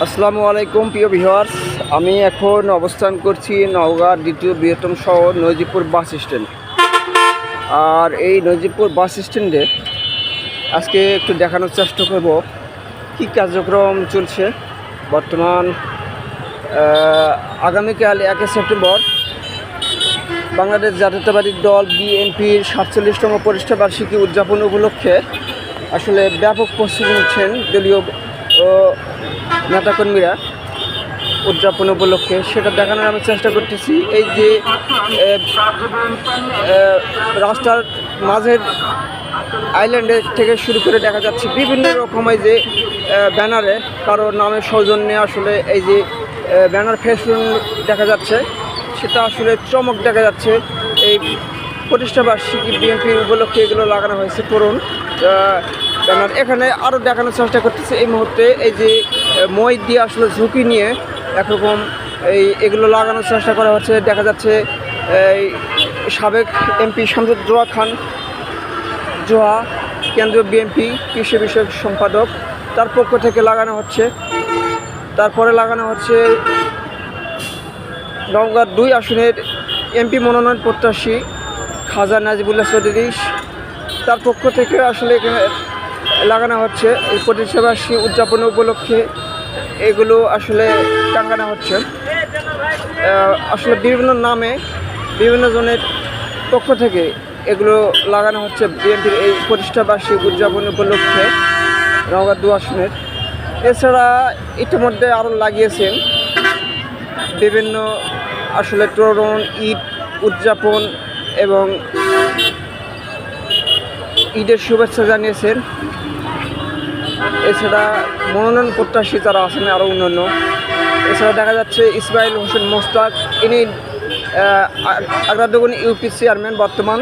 আসসালামু আলাইকুম প্রিয় ভিউয়ার্স, আমি এখন অবস্থান করছি নওগাঁর দ্বিতীয় বৃহত্তম শহর নজিপুর বাস স্ট্যান্ড। আর এই নজিপুর বাস স্ট্যান্ডে আজকে একটু দেখানোর চেষ্টা করব কী কার্যক্রম চলছে বর্তমান। আগামীকাল 1 সেপ্টেম্বর বাংলাদেশ জাতীয়তাবাদী দল বিএনপির 47তম প্রতিষ্ঠাবার্ষিকী উদযাপন উপলক্ষে আসলে ব্যাপক প্রস্তুতি নিচ্ছেন দলীয় নেতাকর্মীরা উদযাপন উপলক্ষে। সেটা দেখানোর আমি চেষ্টা করতেছি। এই যে রাস্তার মাঝের আইল্যান্ডে থেকে শুরু করে দেখা যাচ্ছে বিভিন্ন রকমের যে ব্যানারে কারো নামে সৌজন্যে আসলে এই যে ব্যানার ফ্যাশন দেখা যাচ্ছে, সেটা আসলে চমক দেখা যাচ্ছে। এই প্রতিষ্ঠাবার্ষিকী বিএনপির উপলক্ষে এগুলো লাগানো হয়েছে তরুণ ব্যানার। এখানে আরও দেখানোর চেষ্টা করতেছে এই মুহূর্তে এই যে মই দিয়ে আসলে ঝুঁকি নিয়ে একরকম এগুলো লাগানোর চেষ্টা করা হচ্ছে। দেখা যাচ্ছে এই সাবেক এমপি শামসুজ্জোহা খান জোহা, কেন্দ্রীয় বিএনপি কৃষি বিষয়ক সম্পাদক, তার পক্ষ থেকে লাগানো হচ্ছে। তারপরে লাগানো হচ্ছে নওগাঁ 2 আসনের এমপি মনোনয়ন প্রত্যাশী খাজা নাজিবুল্লাহ চৌধুরী, তার পক্ষ থেকে আসলে এখানে লাগানো হচ্ছে এই প্রতিষ্ঠাবার্ষিকী উদযাপন উপলক্ষে এগুলো আসলে টাঙানো হচ্ছে। আসলে বিভিন্ন নামে বিভিন্ন জনের পক্ষ থেকে এগুলো লাগানো হচ্ছে বিএনপির এই প্রতিষ্ঠাবার্ষিকী উদযাপন উপলক্ষে নওগাঁ 2 আসনের। এছাড়া ইতিমধ্যে আরও লাগিয়েছেন বিভিন্ন আসলে তরুণ ঈদ উদযাপন এবং ঈদের শুভেচ্ছা জানিয়েছেন। এছাড়া মনোনয়ন প্রত্যাশী যারা আছেন আরও অন্যান্য। এছাড়া দেখা যাচ্ছে ইসমাইল হোসেন মোস্তাক, ইনি আগ্রাদগঞ্জ ইউপি চেয়ারম্যান বর্তমান।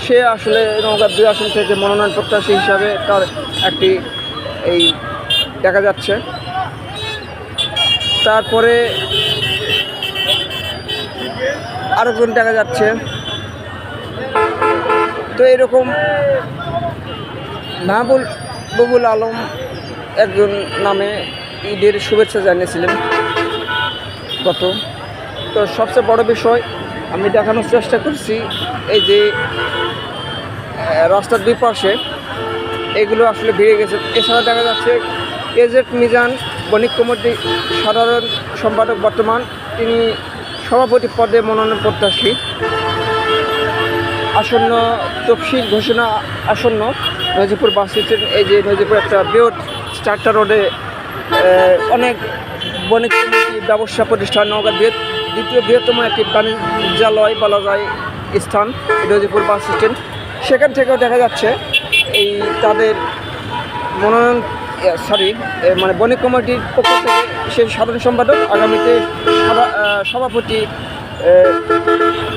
সে আসলে নওগাঁ 2 আসন থেকে মনোনয়ন প্রত্যাশী হিসাবে তার একটি এই দেখা যাচ্ছে। তারপরে আরেকজন দেখা যাচ্ছে। তো এরকম মাহবুবুল আলম একজন নামে ঈদের শুভেচ্ছা জানিয়েছিলেন গত। তো সবচেয়ে বড় বিষয় আমি দেখানোর চেষ্টা করছি এই যে রাস্তার 2 পাশে এগুলো আসলে বেড়ে গেছে। এছাড়া দেখা যাচ্ছে এজেড মিজান বণিক কমিটির সাধারণ সম্পাদক বর্তমান, তিনি সভাপতি পদে মনোনয়ন প্রত্যাশী। আসন্ন তফসিল ঘোষণা আসন্ন নজিপুর বাস স্ট্যান্ড। এই যে নজিপুর একটা বৃহৎ চারটা রোডে অনেক বণিক কমিটি ব্যবসা প্রতিষ্ঠান, নওগাঁ দ্বিতীয় বৃহত্তম একটি বাণিজ্যালয় বলা যায় স্থান নজিপুর বাস স্ট্যান্ড। সেখান থেকেও দেখা যাচ্ছে এই তাদের মনোনয়ন মানে বণিক কমিটির পক্ষ থেকে সেই সাধারণ সম্পাদক আগামীতে সভাপতি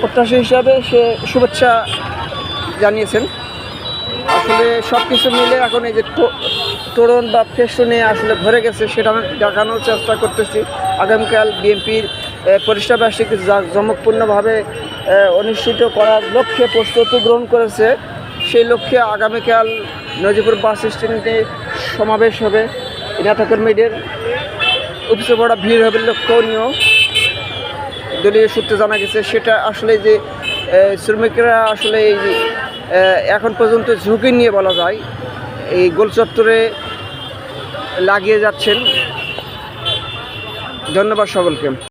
প্রত্যাশী হিসাবে সে শুভেচ্ছা জানিয়েছেন। আসলে সব কিছু মিলে এখন এই যে তরুণ বা ফ্যাশনে আসলে ভরে গেছে, সেটা দেখানোর চেষ্টা করতেছি। আগামীকাল বিএনপির প্রতিষ্ঠাবার্ষিকী জমকপূর্ণভাবে অনুষ্ঠিত করার লক্ষ্যে প্রস্তুতি গ্রহণ করেছে। সেই লক্ষ্যে আগামীকাল নজিপুর বাস স্ট্যান্ডে সমাবেশ হবে, নেতাকর্মীদের উপচে পড়া ভিড় হবে লক্ষণীয় দলীয় সূত্রে জানা গেছে। সেটা আসলে যে শ্রমিকরা আসলে এই এখন পর্যন্ত ঝুঁকি নিয়ে বলা যায় এই গোল চত্বরে লাগিয়ে যাচ্ছেন। ধন্যবাদ সকলকে।